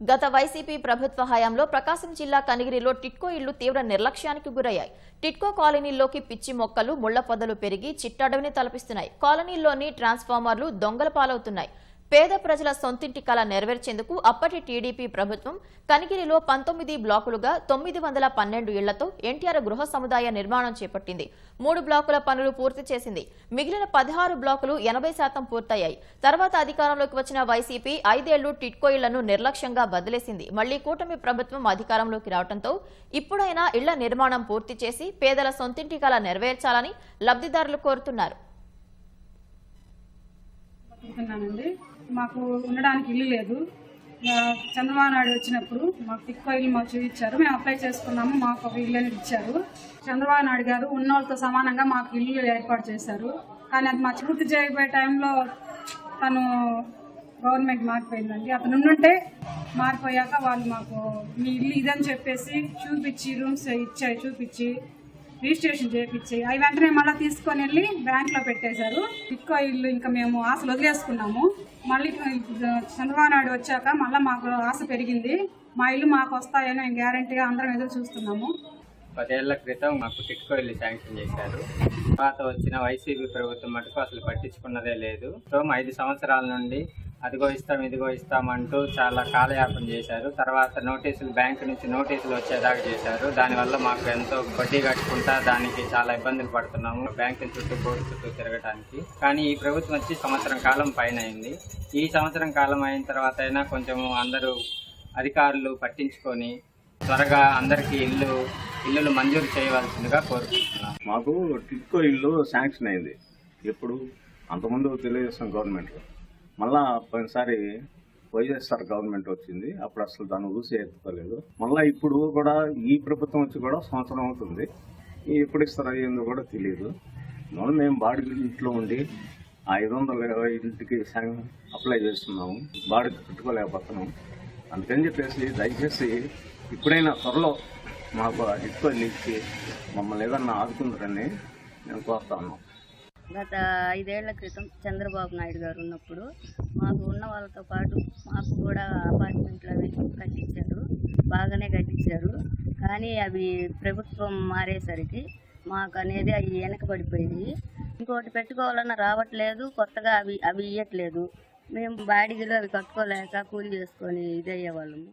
గత వైసీపీ ప్రభుత్వ హయాంలో ప్రకాశం జిల్లా కనిగిరిలో టిట్కో ఇళ్లు తీవ్ర నిర్లక్ష్యానికి గురయ్యాయి. టిట్కో కాలనీల్లోకి పిచ్చి మొక్కలు, ముళ్ల పొదలు పెరిగి చిట్టడవిని తలపిస్తున్నాయి. కాలనీల్లోని ట్రాన్స్ఫార్మర్లు దొంగల పాలవుతున్నాయి. పేద ప్రజల సొంతింటి కల నెరవేర్చేందుకు అప్పటి టీడీపీ ప్రభుత్వం కనిగిరిలో 19 బ్లాకులుగా 912 ఇళ్లతో ఎన్టీఆర్ గృహ సముదాయ నిర్మాణం చేపట్టింది. 3 బ్లాకుల పనులు పూర్తి చేసింది. మిగిలిన 16 బ్లాకులు 80% పూర్తయ్యాయి. తర్వాత అధికారంలోకి వచ్చిన వైసీపీ 5 ఏళ్లు టిట్కో ఇళ్లను నిర్లక్ష్యంగా బదిలేసింది. మళ్లీ కూటమి ప్రభుత్వం అధికారంలోకి రావడంతో ఇప్పుడైనా ఇళ్ల నిర్మాణం పూర్తి చేసి పేదల సొంతింటి కల నెరవేర్చాలని లబ్ధిదారులు కోరుతున్నారు. మాకు ఉండడానికి ఇల్లు లేదు. చంద్రబాబు నాయుడు వచ్చినప్పుడు మాకు టిట్కో ఇల్లు మాకు చూపించారు. మేము అప్లై చేసుకున్నాము. మాకు ఒక ఇల్లు అనేది ఇచ్చారు. చంద్రబాబు నాయుడు గారు ఉన్నోళ్ళతో సమానంగా మాకు ఇల్లు ఏర్పాటు చేశారు. కానీ అది మా పూర్తి చేయబోయే టైంలో తను గవర్నమెంట్ మారిపోయిందండి. అతను ఉండుంటే మారిపోయాక వాళ్ళు మాకు మీ ఇల్లు ఇదని చెప్పేసి చూపించి రూమ్స్ ఇచ్చాయి, చూపించి రిజిస్ట్రేషన్ చేయించి అవి వెంటనే మళ్ళీ తీసుకొని వెళ్ళి బ్యాంక్లో పెట్టేశారు. టిట్కో ఇల్లు ఇంకా మేము ఆశలు వదిలేసుకున్నాము. మళ్ళీ చంద్రబాబు నాయుడు వచ్చాక మళ్ళీ మాకు ఆశ పెరిగింది. మా ఇల్లు మాకు వస్తాయని మేము గ్యారంటీగా అందరం ఎదురు చూస్తున్నాము. 10 ఏళ్ల క్రితం మాకు టిట్కో ఇల్లు శాంక్షన్ చేశారు. తర్వాత వచ్చిన వైసీపీ ప్రభుత్వం మటుకు అసలు పట్టించుకున్నదే లేదు. 5 సంవత్సరాల నుండి అదిగో ఇస్తాం ఇదిగో ఇస్తామంటూ చాలా కాలయాపన చేశారు. తర్వాత నోటీసులు, బ్యాంకు నుంచి నోటీసులు వచ్చేదాకా చేశారు. దానివల్ల మాకు ఎంతో వడ్డీ కట్టుకుంటా దానికి చాలా ఇబ్బందులు పడుతున్నాము, బ్యాంకుల చుట్టూ బోర్డు చుట్టూ తిరగడానికి. కానీ ఈ ప్రభుత్వం వచ్చి సంవత్సరం కాలం పైన అయింది. ఈ సంవత్సరం కాలం అయిన తర్వాత అయినా కొంచెం అందరూ అధికారులు పట్టించుకొని త్వరగా అందరికీ ఇల్లులు మంజూరు చేయవలసిందిగా కోరుకుంటున్నాం. మాకు టిట్కో ఇల్లు శాంక్షన్ అయింది. ఎప్పుడు అంతకుముందు తెలుగుదేశం గవర్నమెంట్, మళ్ళా పోయినసారి వైఎస్ఆర్ గవర్నమెంట్ వచ్చింది. అప్పుడు అసలు దాన్ని ఊసి ఎత్తుకోలేదు. మళ్ళీ ఇప్పుడు కూడా ఈ ప్రభుత్వం వచ్చి కూడా సంవత్సరం అవుతుంది. ఎప్పుడు ఇస్తారో ఏందో కూడా తెలియదు. మళ్ళీ మేము బాడీ ఇంట్లో ఉండి 520 ఇంటికి అప్లై చేస్తున్నాము. బాడీ పెట్టుకోలేకపోతున్నాం. అందుకని చెప్పేసి దయచేసి ఇప్పుడైనా త్వరలో మాకు టిట్కో ఇల్లు ఇచ్చి మమ్మల్ని ఏదన్నా ఆదుకుంటారని నేను కోరుతా ఉన్నాం. గత 5 ఏళ్ల క్రితం చంద్రబాబు నాయుడు గారు ఉన్నప్పుడు మాకు ఉన్న వాళ్ళతో పాటు మాకు కూడా అపార్ట్మెంట్లు అవి కట్టించారు. బాగానే కట్టించారు. కానీ అవి ప్రభుత్వం మారేసరికి మాకు అనేది అవి వెనకబడిపోయింది. ఇంకోటి పెట్టుకోవాలన్నా రావట్లేదు. కొత్తగా అవి ఇవ్వట్లేదు. మేము బాడీలు అవి కట్టుకోలేక కూలి చేసుకొని ఇదయ్యేవాళ్ళము.